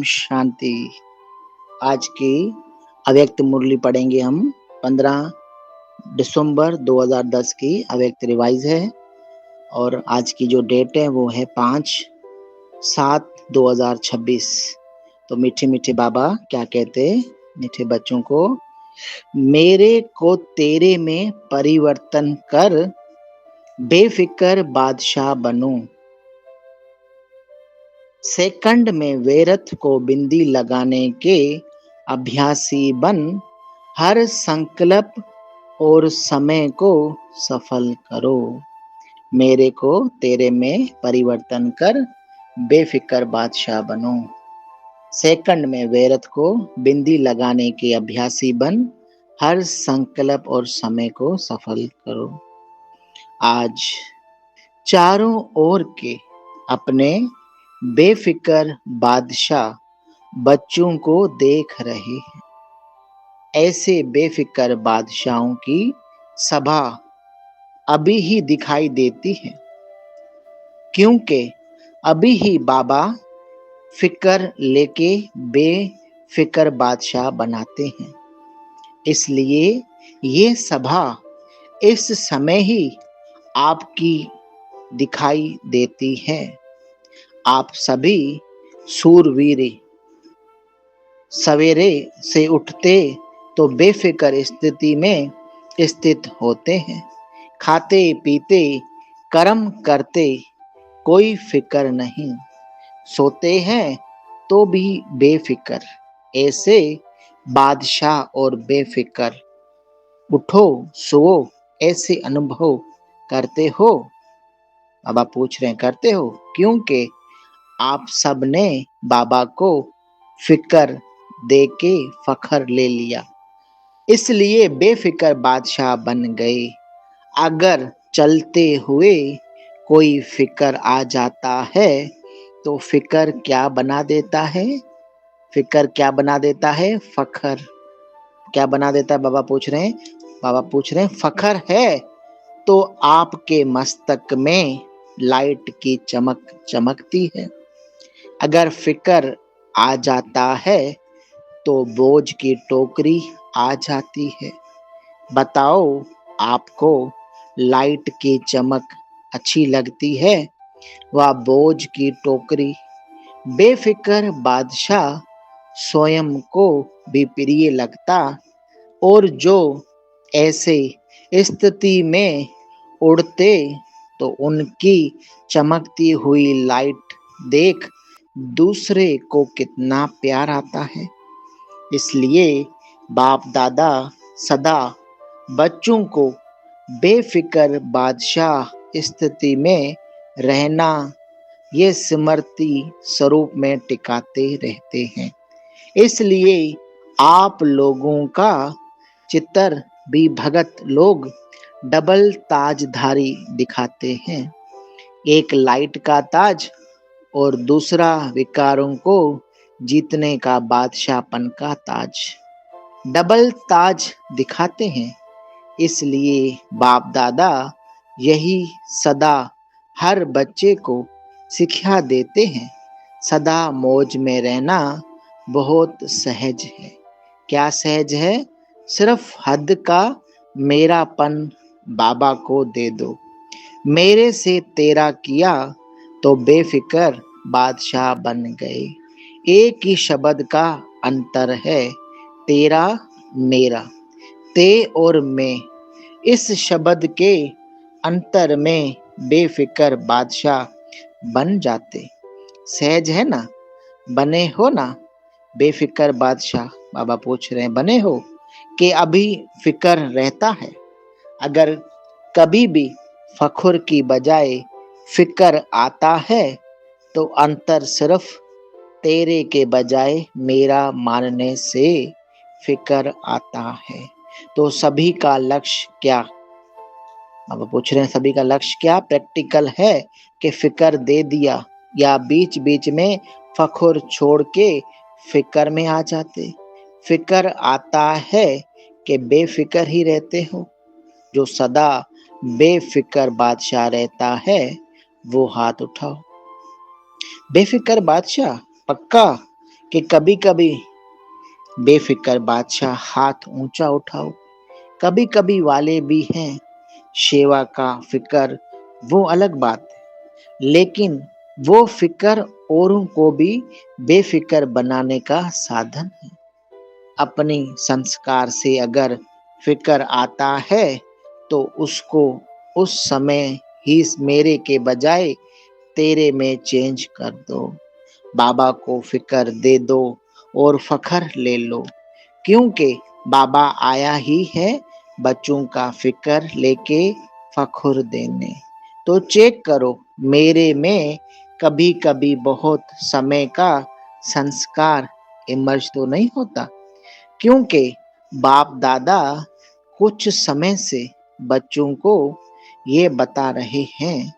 शांति। आज की अव्यक्त मुरली पढ़ेंगे हम 15 दिसंबर 2010 की अव्यक्त रिवाइज है और आज की जो डेट है वो है 5/7/2026। तो मीठे मीठे बाबा क्या कहते मीठे बच्चों को, मेरे को तेरे में परिवर्तन कर बेफिक्र बादशाह बनूं। सेकंड में वेरत को बिंदी लगाने के अभ्यासी बन, हर संकल्प और समय को सफल करो। मेरे को तेरे में परिवर्तन कर बेफिक्र बादशाह बनो। सेकंड में वेरत को बिंदी लगाने के अभ्यासी बन, हर संकल्प और समय को सफल करो। आज चारों ओर के अपने बेफिक्र बादशाह बच्चों को देख रहे हैं। ऐसे बेफिक्र बादशाहों की सभा अभी ही दिखाई देती है, क्योंकि अभी ही बाबा फिक्र लेके बेफिक्र बादशाह बनाते हैं। इसलिए ये सभा इस समय ही आपकी दिखाई देती है। आप सभी सूरवीर सवेरे से उठते तो बेफिक्र स्थिति में स्थित होते हैं। खाते पीते कर्म करते कोई फिक्र नहीं, सोते हैं तो भी बेफिक्र। ऐसे बादशाह और बेफिक्र उठो सो ऐसे अनुभव करते हो? बाबा पूछ रहे हैं करते हो, क्योंकि आप सब ने बाबा को फिक्र दे के फखर ले लिया, इसलिए बेफिक्र बादशाह बन गए। अगर चलते हुए कोई फिक्र आ जाता है तो फिक्र क्या बना देता है? फिक्र क्या बना देता है? फखर। क्या बना देता है? बाबा पूछ रहे हैं फखर है तो आपके मस्तक में लाइट की चमक चमकती है। अगर फिक्र आ जाता है तो बोझ की टोकरी आ जाती है। बताओ, आपको लाइट की चमक अच्छी लगती है वह बोझ की टोकरी? बेफिक्र बादशाह स्वयं को भी प्रिय लगता, और जो ऐसे स्थिति में उड़ते तो उनकी चमकती हुई लाइट देख दूसरे को कितना प्यार आता है। इसलिए बाप दादा सदा बच्चों को बेफिक्र बादशाह स्थिति में रहना ये स्मृति स्वरूप में टिकाते रहते हैं। इसलिए आप लोगों का चित्र भी भगत लोग डबल ताजधारी दिखाते हैं, एक लाइट का ताज और दूसरा विकारों को जीतने का बादशाहपन का ताज। डबल ताज दिखाते हैं। इसलिए बाप दादा यही सदा हर बच्चे को शिक्षा देते हैं। सदा मौज में रहना बहुत सहज है। क्या सहज है? सिर्फ हद का मेरापन बाबा को दे दो। मेरे से तेरा किया तो बेफिक्र बादशाह बन गए। एक ही शब्द का अंतर है, तेरा मेरा, ते और मैं। इस शब्द के अंतर में बेफिक्र बादशाह बन जाते। सहज है ना? बने हो ना बेफिक्र बादशाह? बाबा पूछ रहे हैं बने हो कि अभी फिक्र रहता है? अगर कभी भी फखुर की बजाय फिक्र आता है तो अंतर सिर्फ तेरे के बजाय मेरा मानने से फिक्र आता है। तो सभी का लक्ष्य क्या? अब पूछ रहे हैं सभी का लक्ष्य क्या? प्रैक्टिकल है कि फिक्र दे दिया, या बीच बीच में फखुर छोड़ के फिक्र में आ जाते? फिक्र आता है कि बेफिक्र ही रहते हो? जो सदा बेफिक्र बादशाह रहता है वो हाथ उठाओ। बेफिक्र बादशाह पक्का? कि कभी कभी बेफिक्र बादशाह हाथ ऊंचा उठाओ, कभी कभी वाले भी हैं सेवा का फिक्र, वो अलग बात है, लेकिन वो फिक्र औरों को भी बेफिक्र बनाने का साधन है। अपनी संस्कार से अगर फिक्र आता है तो उसको उस समय ही मेरे के बजाय तेरे में चेंज कर दो। बाबा को फिक्र दे दो और फखर ले लो, क्योंकि बाबा आया ही है बच्चों का फिक्र लेके फखुर देने। तो चेक करो मेरे में कभी कभी बहुत समय का संस्कार इमर्ज तो नहीं होता, क्योंकि बाप दादा कुछ समय से बच्चों को ये बता रहे हैं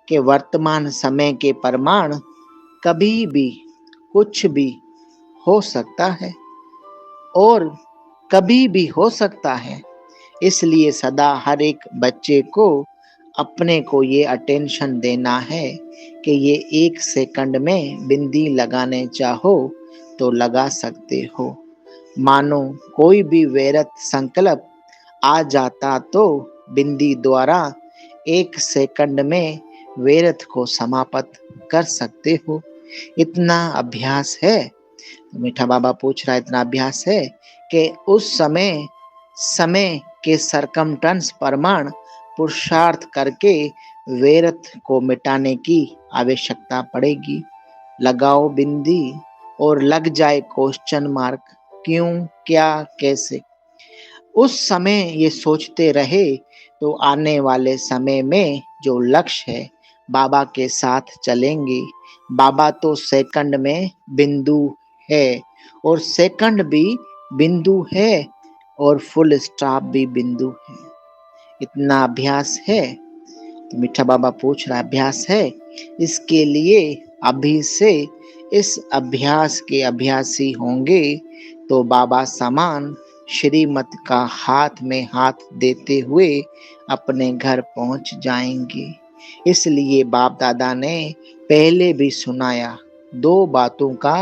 कि वर्तमान समय के प्रमाण कभी भी कुछ भी हो सकता है और कभी भी हो सकता है। इसलिए सदा हर एक बच्चे को अपने को ये अटेंशन देना है कि ये 1 सेकंड में बिंदी लगाने चाहो तो लगा सकते हो। मानो कोई भी व्यर्थ संकल्प आ जाता तो बिंदी द्वारा 1 सेकंड में व्यर्थ को समाप्त कर सकते हो। इतना अभ्यास है। मीठा बाबा पूछ रहा है, इतना अभ्यास है कि उस समय समय के सरकमटंस प्रमाण पुरुषार्थ करके व्यर्थ को मिटाने की आवश्यकता पड़ेगी। लगाओ बिंदी और लग जाए क्वेश्चन मार्क, क्यों, क्या, कैसे। उस समय ये सोचते रहे तो आने वाले समय में जो लक्ष्य है बाबा के साथ चलेंगे। बाबा तो सेकंड में बिंदु है और सेकंड भी बिंदु है और फुल स्टॉप भी बिंदु है। इतना अभ्यास है। तो मीठा बाबा पूछ रहा अभ्यास है, इसके लिए अभी से इस अभ्यास के अभ्यासी होंगे तो बाबा समान श्रीमत का हाथ में हाथ देते हुए अपने घर पहुंच जाएंगे। इसलिए बाप दादा ने पहले भी सुनाया, 2 बातों का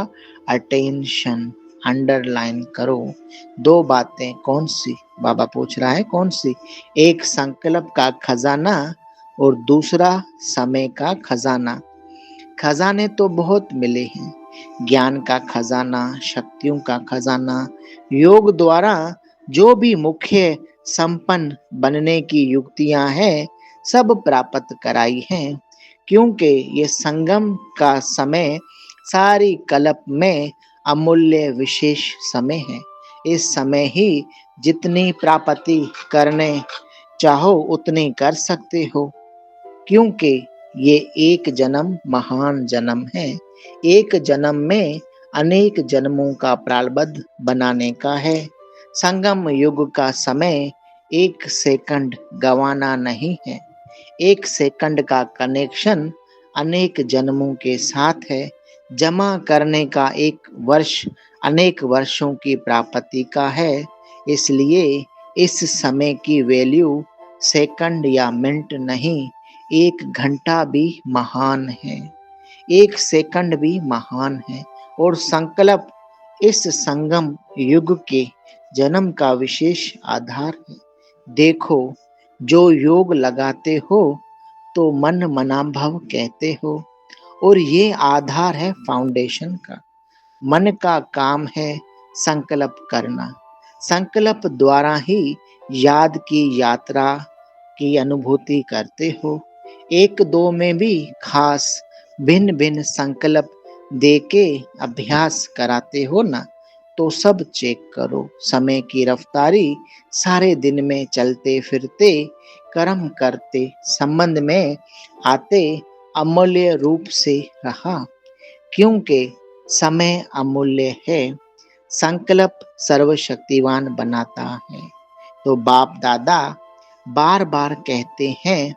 अटेंशन अंडरलाइन करो। 2 बातें कौन सी? बाबा पूछ रहा है कौन सी? एक संकल्प का खजाना और दूसरा समय का खजाना। खजाने तो बहुत मिले हैं, ज्ञान का खजाना, शक्तियों का खजाना, योग द्वारा जो भी मुख्य संपन्न बनने की युक्तियां हैं सब प्राप्त कराई हैं, क्योंकि ये संगम का समय सारी कल्प में अमूल्य विशेष समय है। इस समय ही जितनी प्राप्ति करने चाहो उतनी कर सकते हो, क्योंकि ये एक जन्म महान जन्म है। एक जन्म में अनेक जन्मों का प्रारब्ध बनाने का है। संगम युग का समय 1 सेकंड गंवाना नहीं है। 1 सेकंड का कनेक्शन अनेक जन्मों के साथ है। जमा करने का 1 वर्ष अनेक वर्षों की प्राप्ति का है। इसलिए इस समय की वैल्यू सेकंड या मिनट नहीं, 1 घंटा भी महान है, 1 सेकंड भी महान है। और संकल्प इस संगम युग के जन्म का विशेष आधार है। देखो, जो योग लगाते हो तो मन मनाभव कहते हो, और ये आधार है फाउंडेशन का। मन का काम है संकल्प करना। संकल्प द्वारा ही याद की यात्रा की अनुभूति करते हो। 1-2 में भी खास भिन्न भिन्न संकल्प देके अभ्यास कराते हो ना, तो सब चेक करो। समय की रफ्तारी सारे दिन में चलते फिरते कर्म करते संबंध में आते अमूल्य रूप से रहा, क्योंकि समय अमूल्य है। संकल्प सर्वशक्तिवान बनाता है। तो बाप दादा बार बार कहते हैं,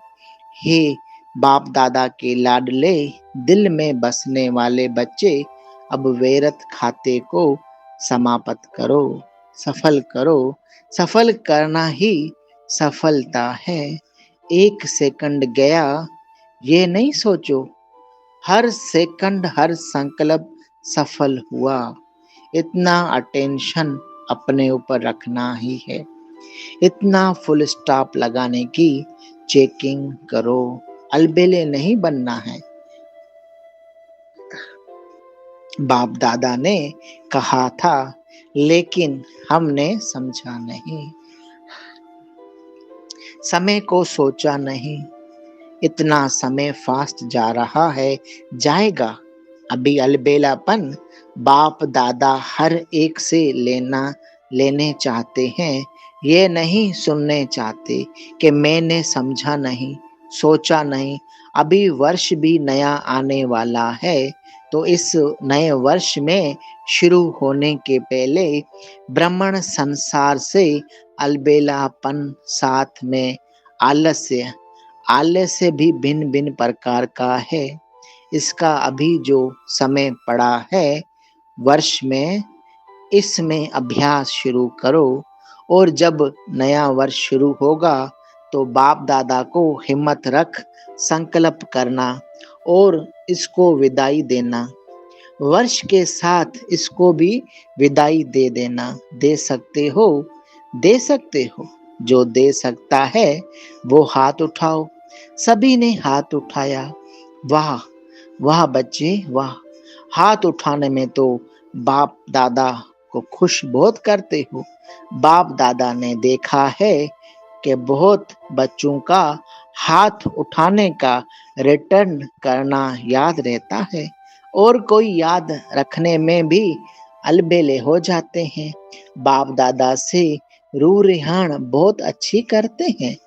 हे बाप दादा के लाडले दिल में बसने वाले बच्चे, अब व्यर्थ खाते को समाप्त करो, सफल करो। सफल करना ही सफलता है। 1 सेकंड गया ये नहीं सोचो, हर सेकंड हर संकल्प सफल हुआ। इतना अटेंशन अपने ऊपर रखना ही है। इतना फुल स्टॉप लगाने की चेकिंग करो। अलबेले नहीं बनना है। बाप दादा ने कहा था, लेकिन हमने समझा नहीं, समय को सोचा नहीं। इतना समय फास्ट जा रहा है, जाएगा। अभी अलबेलापन बाप दादा हर एक से लेने चाहते हैं। ये नहीं सुनने चाहते कि मैंने समझा नहीं, सोचा नहीं। अभी वर्ष भी नया आने वाला है, तो इस नए वर्ष में शुरू होने के पहले ब्राह्मण संसार से अलबेलापन, साथ में आलस्य, आलस्य भी भिन्न भिन्न प्रकार का है। इसका अभी जो समय पड़ा है वर्ष में, इसमें अभ्यास शुरू करो। और जब नया वर्ष शुरू होगा तो बाप दादा को हिम्मत रख संकल्प करना और इसको विदाई देना। वर्ष के साथ इसको भी विदाई दे देना। दे सकते हो, दे सकते हो। जो दे सकता है वो हाथ उठाओ। सभी ने हाथ उठाया। वाह वाह बच्चे वाह। हाथ उठाने में तो बाप दादा को खुश बहुत करते हो। बाप दादा ने देखा है कि बहुत बच्चों का हाथ उठाने का रिटर्न करना याद रहता है, और कोई याद रखने में भी अलबेले हो जाते हैं। बाप दादा से रू रिहान बहुत अच्छी करते हैं।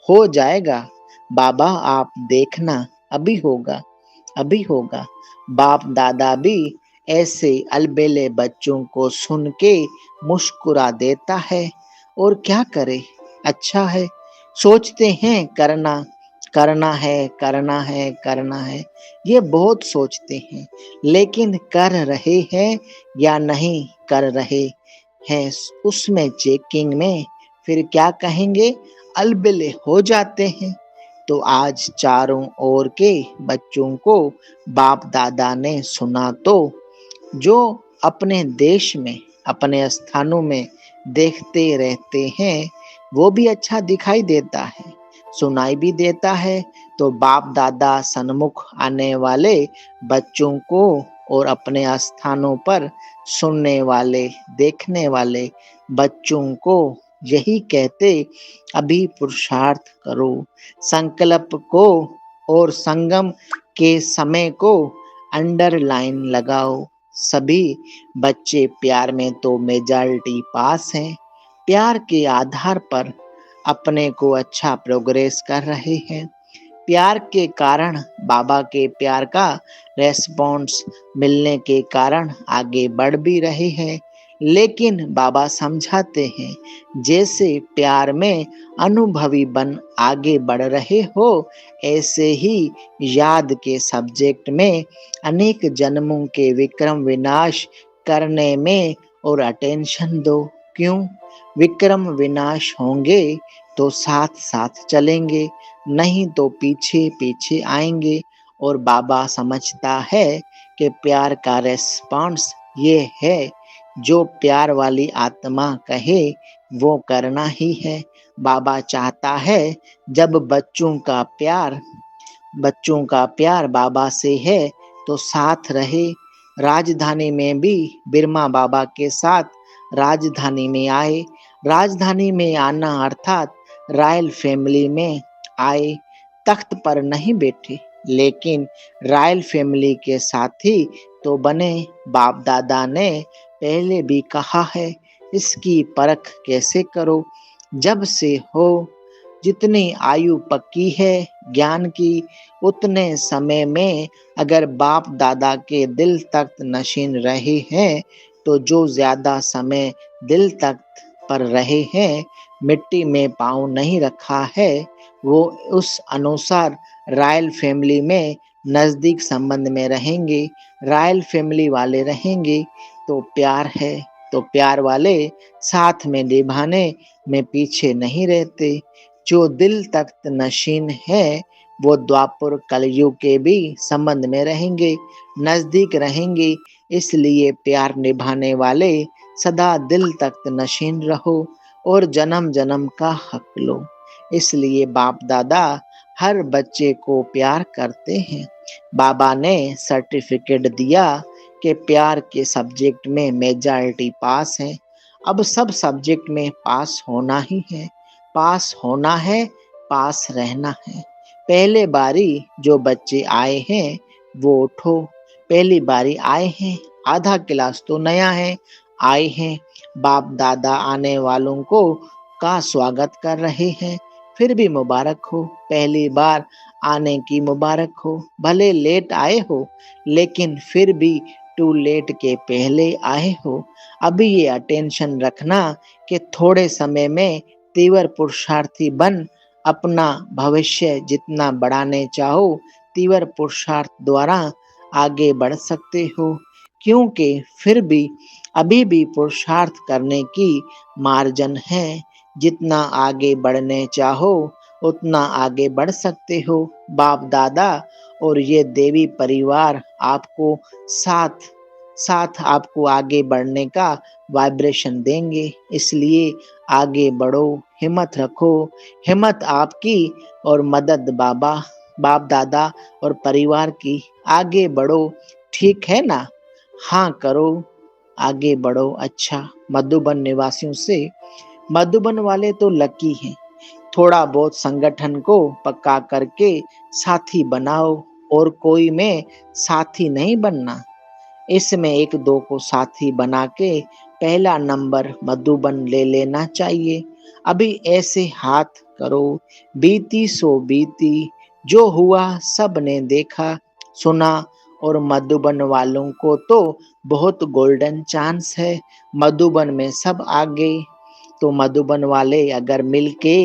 हो जाएगा बाबा, आप देखना, अभी होगा, अभी होगा। बाप दादा भी ऐसे अलबेले बच्चों को सुन के मुस्कुरा देता है। और क्या करे, अच्छा है। सोचते हैं करना, करना है, करना है, करना है। ये बहुत सोचते हैं, लेकिन कर रहे हैं या नहीं कर रहे हैं, उसमें चेकिंग में फिर क्या कहेंगे, अलबेले हो जाते हैं। तो आज चारों ओर के बच्चों को बाप दादा ने सुना, तो जो अपने देश में, अपने स्थानों में देखते रहते हैं, वो भी अच्छा दिखाई देता है, सुनाई भी देता है। तो बाप दादा सन्मुख आने वाले बच्चों को और अपने स्थानों पर सुनने वाले, देखने वाले बच्चों को यही कहते, अभी पुरुषार्थ करो, संकल्प को और संगम के समय को अंडरलाइन लगाओ। सभी बच्चे प्यार में तो मेजॉरिटी पास हैं। प्यार के आधार पर अपने को अच्छा प्रोग्रेस कर रहे हैं। प्यार के कारण, बाबा के प्यार का रेस्पॉन्स मिलने के कारण आगे बढ़ भी रहे हैं। लेकिन बाबा समझाते हैं, जैसे प्यार में अनुभवी बन आगे बढ़ रहे हो, ऐसे ही याद के सब्जेक्ट में अनेक जन्मों के विक्रम विनाश करने में और अटेंशन दो। क्यों? विक्रम विनाश होंगे तो साथ साथ चलेंगे, नहीं तो पीछे पीछे आएंगे। और बाबा समझता है कि प्यार का रेस्पॉन्स ये है, जो प्यार वाली आत्मा कहे वो करना ही है। बाबा चाहता है जब बच्चों का प्यार बाबा से है तो साथ रहे। राजधानी में भी बिरमा बाबा के साथ राजधानी में आए। राजधानी में आना अर्थात रॉयल फैमिली में आए। तख्त पर नहीं बैठे, लेकिन रॉयल फैमिली के साथी तो बने। बाप दादा ने पहले भी कहा है, इसकी परख कैसे करो, जब से हो। जितनी आयु पक्की है ज्ञान की, उतने समय में अगर बाप दादा के दिल तख्त नशीन रहे हैं, तो जो ज्यादा समय दिल तख्त पर रहे हैं, मिट्टी में पाँव नहीं रखा है, वो उस अनुसार रॉयल फैमिली में नजदीक संबंध में रहेंगे, रॉयल फैमिली वाले रहेंगे। तो प्यार है तो प्यार वाले साथ में निभाने में पीछे नहीं रहते। जो दिल तख्त नशीन है वो द्वापर कलयुग के भी संबंध में रहेंगे, नजदीक रहेंगे। इसलिए प्यार निभाने वाले सदा दिल तक नशीन रहो और जन्म जन्म का हक लो। इसलिए बाप दादा हर बच्चे को प्यार करते हैं। बाबा ने सर्टिफिकेट दिया कि प्यार के सब्जेक्ट में मेजॉरिटी पास है। अब सब सब्जेक्ट में पास होना ही है, पास होना है, पास रहना है। पहले बारी जो बच्चे आए हैं वो उठो। पहली बारी आए हैं, आधा क्लास तो नया है, आए हैं। बाप दादा आने वालों को का स्वागत कर रहे हैं। फिर भी मुबारक हो, पहली बार आने की मुबारक हो। भले लेट आए हो लेकिन फिर भी टू लेट के पहले आए हो। अभी ये अटेंशन रखना कि थोड़े समय में तीव्र पुरुषार्थी बन अपना भविष्य जितना बढ़ाने चाहो तीव्र पुरुषार्थ द्वारा आगे बढ़ सकते हो। क्योंकि फिर भी अभी भी पुरुषार्थ करने की मार्जिन है। जितना आगे बढ़ने चाहो उतना आगे बढ़ सकते हो। बाप दादा और ये देवी परिवार आपको साथ साथ आपको आगे बढ़ने का वाइब्रेशन देंगे। इसलिए आगे बढ़ो, हिम्मत रखो। हिम्मत आपकी और मदद बाबा बाप दादा और परिवार की। आगे बढ़ो, ठीक है ना? हाँ करो, आगे बढ़ो। अच्छा, मधुबन निवासियों से, मधुबन वाले तो लकी हैं। थोड़ा बहुत संगठन को पक्का करके साथी बनाओ और कोई में साथी नहीं बनना। इसमें एक दो को साथी बना के पहला नंबर मधुबन ले लेना चाहिए। अभी ऐसे हाथ करो, बीती सो बीती, जो हुआ सब ने देखा सुना। और मधुबन वालों को तो बहुत गोल्डन चांस है। मधुबन में सब आगे। तो मधुबन वाले अगर मिलके,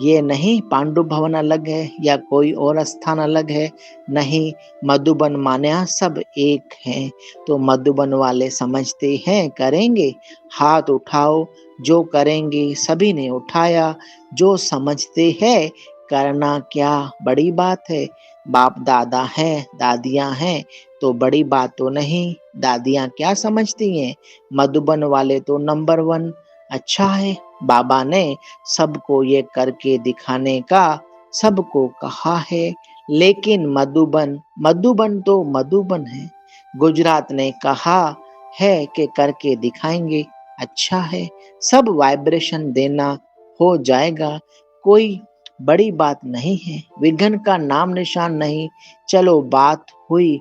ये नहीं पांडु भवन अलग है या कोई और स्थान अलग है, नहीं, मधुबन मान्या सब एक हैं। तो मधुबन वाले समझते हैं करेंगे, हाथ उठाओ। जो करेंगे सभी ने उठाया। जो समझते हैं करना क्या बड़ी बात है। बाप दादा हैं, दादियां हैं तो बड़ी बात तो नहीं। दादियां क्या समझती हैं, मधुबन वाले तो नंबर वन। अच्छा है, बाबा ने सबको ये करके दिखाने का सबको कहा है। लेकिन मधुबन मधुबन तो मधुबन है। गुजरात ने कहा है कि करके दिखाएंगे। अच्छा है, सब वाइब्रेशन देना हो जाएगा। कोई बड़ी बात नहीं है, विघ्न का नाम निशान नहीं। चलो बात हुई,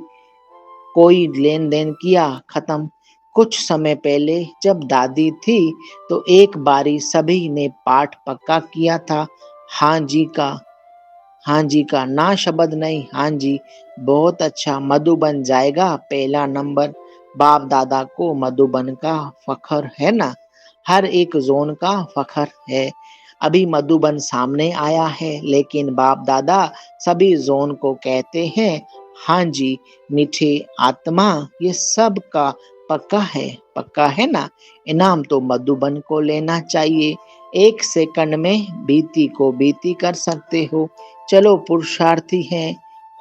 कोई लेन देन किया, खत्म। कुछ समय पहले जब दादी थी तो एक बारी सभी ने पाठ पक्का किया था। हाँ जी का, हाँ जी का ना शब्द नहीं, हाँ जी। बहुत अच्छा, मधुबन जाएगा पहला नंबर। बाप दादा को मधुबन का फखर है ना, हर एक जोन का फखर है। अभी मधुबन सामने आया है लेकिन बाप दादा सभी जोन को कहते हैं हाँ जी। मीठे आत्मा ये सब का पक्का है, पक्का है ना। इनाम तो मधुबन को लेना चाहिए। एक सेकंड में बीती को बीती कर सकते हो। चलो पुरुषार्थी हैं,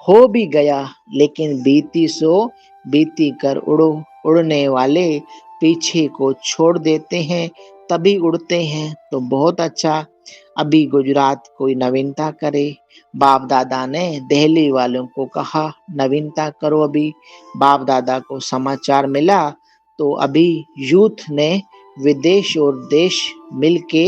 हो भी गया लेकिन बीती सो बीती कर उड़ो। उड़ने वाले पीछे को छोड़ देते हैं तभी उड़ते हैं। तो बहुत अच्छा, अभी गुजरात कोई नवीनता करे। बाप दादा ने दिल्ली वालों को कहा नवीनता करो। अभी बाप दादा को समाचार मिला तो अभी यूथ ने विदेश और देश मिलके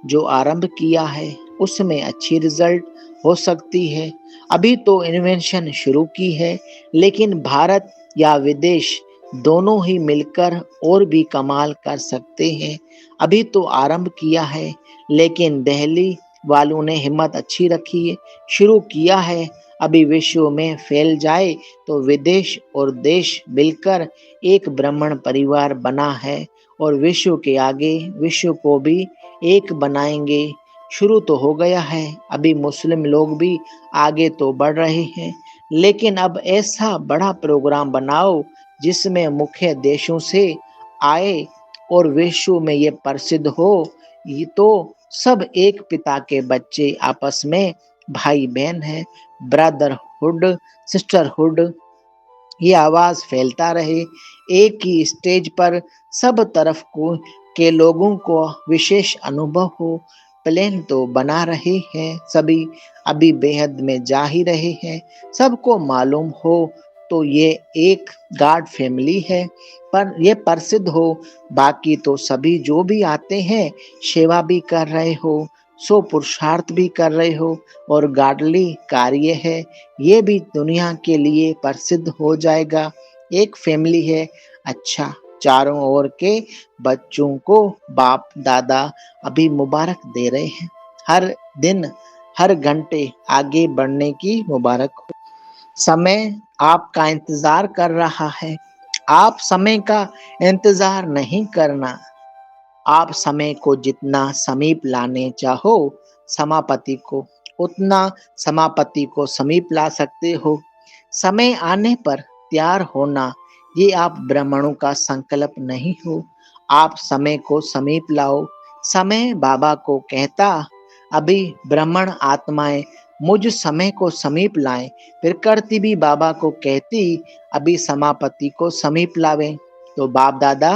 जो आरंभ किया है उसमें अच्छी रिजल्ट हो सकती है। अभी तो इन्वेंशन शुरू की है लेकिन भारत या विदेश दोनों ही मिलकर और भी कमाल कर सकते हैं। अभी तो आरंभ किया है लेकिन दिल्ली वालों ने हिम्मत अच्छी रखी है, शुरू किया है। अभी विश्व में फैल जाए तो विदेश और देश मिलकर एक ब्राह्मण परिवार बना है और विश्व के आगे विश्व को भी एक बनाएंगे। शुरू तो हो गया है, अभी मुस्लिम लोग भी आगे तो बढ़ रहे हैं लेकिन अब ऐसा बड़ा प्रोग्राम बनाओ जिसमें मुख्य देशों से आए और विश्व में ये प्रसिद्ध हो। ये तो सब एक पिता के बच्चे आपस में भाई बहन हैं। ब्रदरहुड, सिस्टरहुड, ये आवाज फैलता रहे। एक ही स्टेज पर सब तरफ को के लोगों को विशेष अनुभव हो। प्लेन तो बना रहे हैं सभी, अभी बेहद में जा ही रहे हैं। सबको मालूम हो तो ये एक गॉड फैमिली है, पर ये प्रसिद्ध हो। बाकी तो सभी जो भी आते हैं सेवा भी कर रहे हो, सो पुरुषार्थ भी कर रहे हो, और गाडली कार्य है, ये भी दुनिया के लिए प्रसिद्ध हो जाएगा। एक फैमिली है। अच्छा, चारों ओर के बच्चों को बाप दादा अभी मुबारक दे रहे हैं। हर दिन, हर घंटे आगे बढ़ने की मुबारक हो। समय आपका इंतजार कर रहा है। आप समय का इंतजार नहीं करना। आप समय को जितना समीप लाने चाहो समापति को, उतना समापति को समीप ला सकते हो। समय आने पर तैयार होना, ये आप ब्राह्मणों का संकल्प नहीं हो। आप समय को समीप लाओ। समय बाबा को कहता, अभी ब्राह्मण आत्माएं मुझ समय को समीप लाएं। प्रकृति भी बाबा को कहती, अभी समापति को समीप लावे। तो बाप दादा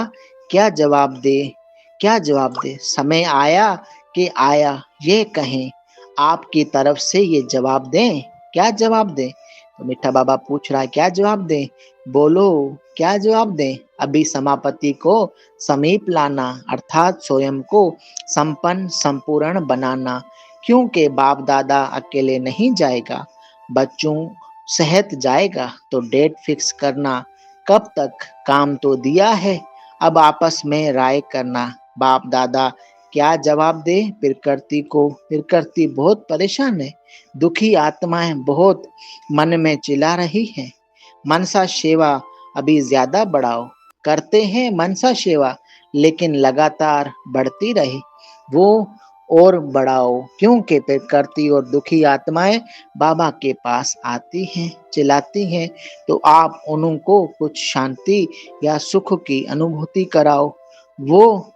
क्या जवाब दे? क्या जवाब दे? समय आया कि आया, ये कहें। आपकी तरफ से ये जवाब दें। क्या जवाब दें? तो मीठा बाबा पूछ रहा है, क्या जवाब दें? बोलो, क्या जवाब दें? अभी समापति को समीप लाना, अर्थात स्वयं को संपन्न संपूर्ण बनाना। क्योंकि बाप दादा अकेले नहीं जाएगा, बच्चों सहित जाएगा। तो डेट फिक्स करना, कब तक? काम तो दिया है, अब आपस में राय करना। बाप दादा क्या जवाब दे प्रकृति को? प्रकृति बहुत परेशान है, दुखी आत्माएं बहुत मन में चिल्ला रही हैं। मनसा सेवा अभी ज्यादा बढ़ाओ। करते हैं मनसा सेवा, लेकिन लगातार बढ़ती रहे वो, और बढ़ाओ। क्योंकि प्रकृति और दुखी आत्माएं बाबा के पास आती हैं, चिल्लाती हैं, तो आप उनको कुछ शांति या सुख की अनुभूति कराओ। वो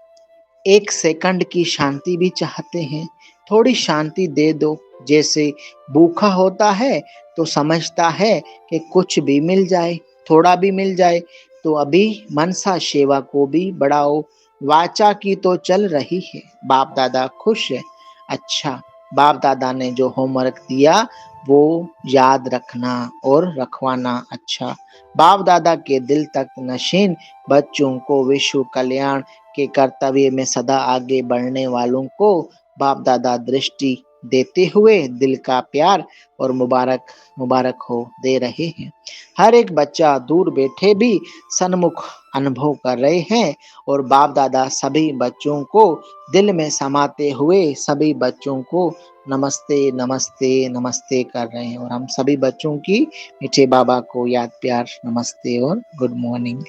एक सेकंड की शांति भी चाहते हैं। थोड़ी शांति दे दो। जैसे भूखा होता है तो समझता है कि कुछ भी मिल जाए, थोड़ा भी मिल जाए। तो अभी मनसा सेवा को भी बढ़ाओ। वाचा की तो चल रही है। बाप दादा खुश है। अच्छा, बाप दादा ने जो होमवर्क दिया वो याद रखना और रखवाना। अच्छा, बाप दादा के दिल तक नशीन बच्चों को विश्व कल्याण के कर्तव्य में सदा आगे बढ़ने वालों को बाप दादा दृष्टि देते हुए दिल का प्यार और मुबारक मुबारक हो दे रहे हैं। हर एक बच्चा दूर बैठे भी सन्मुख अनुभव कर रहे हैं, और बाप दादा सभी बच्चों को दिल में समाते हुए सभी बच्चों को नमस्ते नमस्ते नमस्ते कर रहे हैं। और हम सभी बच्चों की मीठे बाबा को याद प्यार नमस्ते और गुड मॉर्निंग।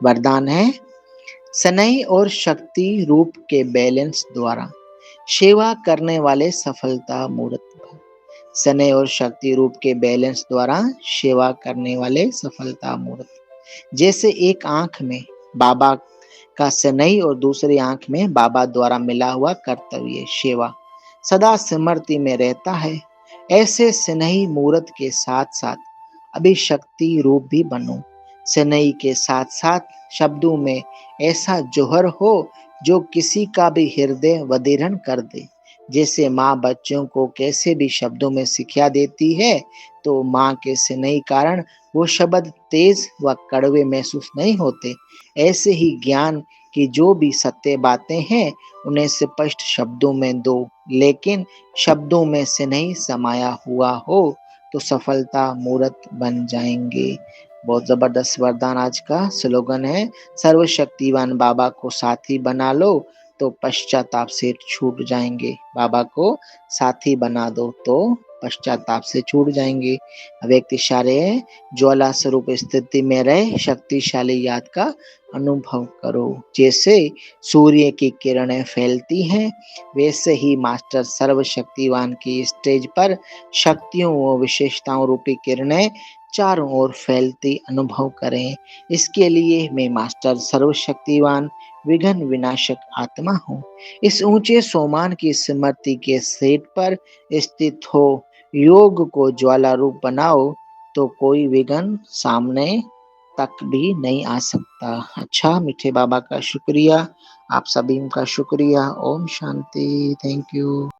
वरदान है, स्नेह और शक्ति रूप के बैलेंस द्वारा सेवा करने वाले सफलता मूर्त भव। स्नेह और शक्ति रूप के बैलेंस द्वारा सेवा करने वाले सफलता मूर्त। जैसे एक आंख में बाबा का स्नेह और दूसरी आंख में बाबा द्वारा मिला हुआ कर्तव्य सेवा सदा स्मृति में रहता है, ऐसे स्नेही मूर्त के साथ साथ अभी शक्ति रूप भी बनो। स्नेही के साथ साथ शब्दों में ऐसा जौहर हो जो किसी का भी हृदय वधीरण कर दे। जैसे माँ बच्चों को कैसे भी शब्दों में सिखा देती है, तो माँ के स्नेह कारण वो शब्द तेज व कड़वे महसूस नहीं होते। ऐसे ही ज्ञान की जो भी सत्य बातें हैं उन्हें स्पष्ट शब्दों में दो, लेकिन शब्दों में से नहीं समाया हुआ हो तो सफलता मूर्त बन जाएंगे। बहुत जबरदस्त वरदान आज का स्लोगन है, सर्वशक्तिवान बाबा को साथी बना लो तो पश्चाताप से छूट जाएंगे। बाबा को साथी बना दो तो पश्चाताप से छूट जाएंगे। व्यक्ति सारे ज्वाला स्वरूप स्थिति में रहे शक्तिशाली याद का अनुभव करो। जैसे सूर्य की किरणें फैलती हैं, वैसे ही मास्टर सर्वशक्तिवान की स्टेज पर शक्तियों व विशेषताओं रूपी किरणें चारों ओर फैलती अनुभव करें। इसके लिए मैं मास्टर सर्वशक्तिवान विघ्न विनाशक आत्मा हूँ। इस ऊंचे सोमान की स्मृति के सेट पर स्थित हो योग को ज्वाला रूप बनाओ तो कोई विघ्न सामने तक भी नहीं आ सकता। अच्छा, मीठे बाबा का शुक्रिया, आप सभी का शुक्रिया। ओम शांति। Thank you.